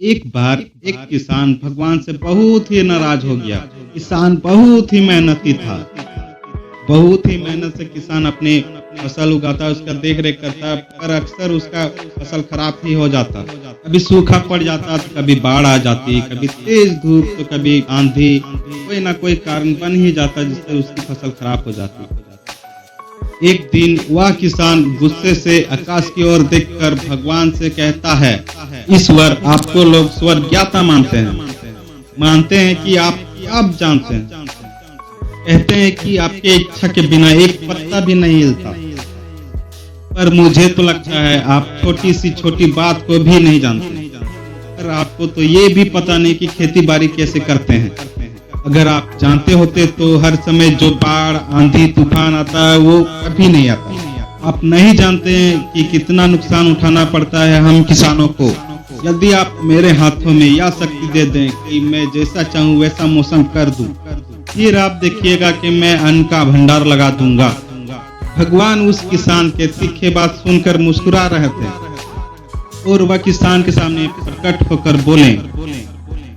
एक बार एक किसान भगवान से बहुत ही नाराज हो गया। किसान बहुत ही मेहनती था। बहुत ही मेहनत से किसान अपने फसल उगाता, उसका देख रेख करता, पर अक्सर उसका फसल खराब ही हो जाता। कभी सूखा पड़ जाता तो कभी बाढ़ आ जाती, कभी तेज धूप तो कभी आंधी, कोई ना कोई कारण बन ही जाता जिससे उसकी फसल खराब हो जाती। एक दिन वह किसान गुस्से से आकाश की ओर देखकर भगवान से कहता है, ईश्वर, आपको लोग स्वर्गज्ञाता मानते हैं कि आप जानते हैं। कहते हैं कि आपके इच्छा के बिना एक पत्ता भी नहीं हिलता, पर मुझे तो लगता है आप छोटी सी छोटी बात को भी नहीं जानते। पर आपको तो ये भी पता नहीं कि खेती बाड़ी कैसे करते हैं। अगर आप जानते होते तो हर समय जो बाढ़, आंधी, तूफान आता है वो कभी नहीं आता। आप नहीं जानते हैं कि कितना नुकसान उठाना पड़ता है हम किसानों को। यदि आप मेरे हाथों में यह शक्ति दे दें कि मैं जैसा चाहूँ वैसा मौसम कर दूं, फिर आप देखिएगा कि मैं अन्न का भंडार लगा दूंगा। भगवान उस किसान के तीखे बात सुनकर मुस्कुरा रहे थे और वह किसान के सामने प्रकट होकर बोले,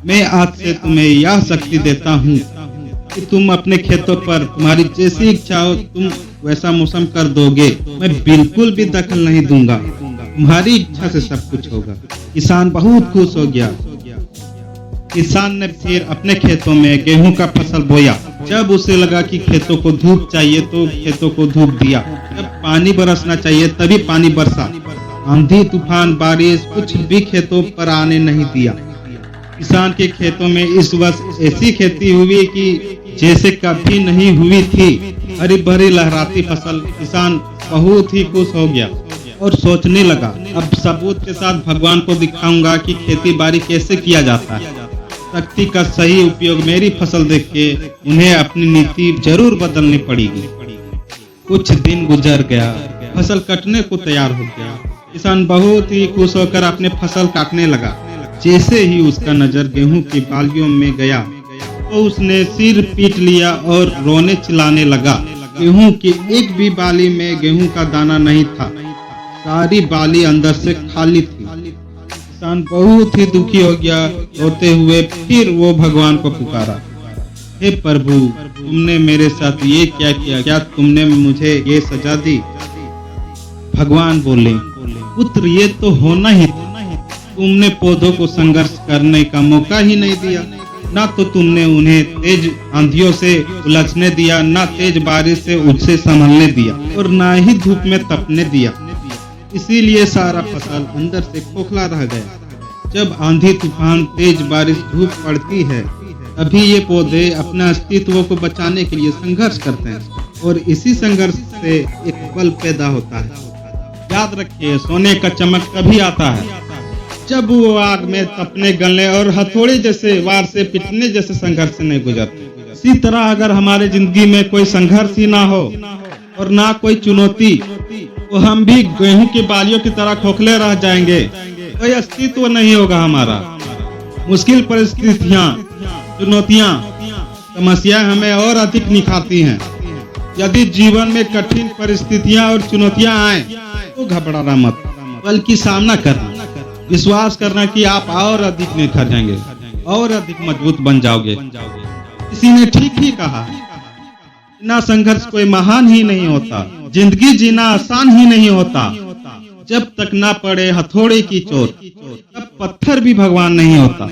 मैं आज से तुम्हें यह शक्ति देता हूँ कि तुम अपने खेतों पर तुम्हारी जैसी इच्छा हो तुम वैसा मौसम कर दोगे। मैं बिल्कुल भी दखल नहीं दूंगा, तुम्हारी इच्छा से सब कुछ होगा। किसान बहुत खुश हो गया। किसान ने फिर अपने खेतों में गेहूं का फसल बोया। जब उसे लगा कि खेतों को धूप चाहिए तो खेतों को धूप दिया। जब पानी बरसना चाहिए तभी पानी बरसा। आंधी, तूफान, बारिश कुछ भी खेतों पर आने नहीं दिया। किसान के खेतों में इस वर्ष ऐसी खेती हुई कि जैसे कभी नहीं हुई थी। हरी भरी लहराती फसल। किसान बहुत ही खुश हो गया और सोचने लगा, अब सबूत के साथ भगवान को दिखाऊंगा कि खेती बाड़ी कैसे किया जाता है। शक्ति का सही उपयोग मेरी फसल देख के उन्हें अपनी नीति जरूर बदलनी पड़ेगी। कुछ दिन गुजर गया, फसल कटने को तैयार हो गया। किसान बहुत ही खुश होकर अपने फसल काटने लगा। जैसे ही उसका नजर गेहूं की बालियों में गया तो उसने सिर पीट लिया और रोने चिल्लाने लगा। गेहूं की एक भी बाली में गेहूं का दाना नहीं था। सारी बाली अंदर से खाली थी। किसान बहुत ही दुखी हो गया। रोते हुए फिर वो भगवान को पुकारा, हे प्रभु, तुमने मेरे साथ ये क्या किया? क्या तुमने मुझे ये सजा दी? भगवान बोले, पुत्र, ये तो होना ही था। तुमने पौधों को संघर्ष करने का मौका ही नहीं दिया। ना तो तुमने उन्हें तेज आंधियों से उलझने दिया, ना तेज बारिश से उससे संभलने दिया, और ना ही धूप में तपने दिया। इसीलिए सारा फसल अंदर से खोखला रह गया। जब आंधी, तूफान, तेज बारिश, धूप पड़ती है तभी ये पौधे अपने अस्तित्व को बचाने के लिए संघर्ष करते हैं और इसी संघर्ष से एक बल पैदा होता है। याद रखिए, सोने का चमक तभी आता है जब वो आग में तपने, गलने और हथौड़े जैसे वार से पिटने जैसे संघर्ष से नहीं गुजरते। इसी तरह अगर हमारे जिंदगी में कोई संघर्ष ही ना हो और ना कोई चुनौती, तो हम भी गेहूं की बालियों की तरह खोखले रह जाएंगे। कोई अस्तित्व नहीं होगा हमारा। मुश्किल परिस्थितियां, चुनौतियां, समस्याएं हमें और अधिक निखारती हैं। यदि जीवन में कठिन परिस्थितियां और चुनौतियां आए तो घबराना मत, बल्कि सामना करना। विश्वास करना कि आप और अधिक निखर जाएंगे और अधिक मजबूत बन जाओगे। किसी ने ठीक ही कहा, बिना संघर्ष कोई महान ही नहीं होता। जिंदगी जीना आसान ही नहीं होता। जब तक ना पड़े हथौड़े की चोट, तब पत्थर भी भगवान नहीं होता।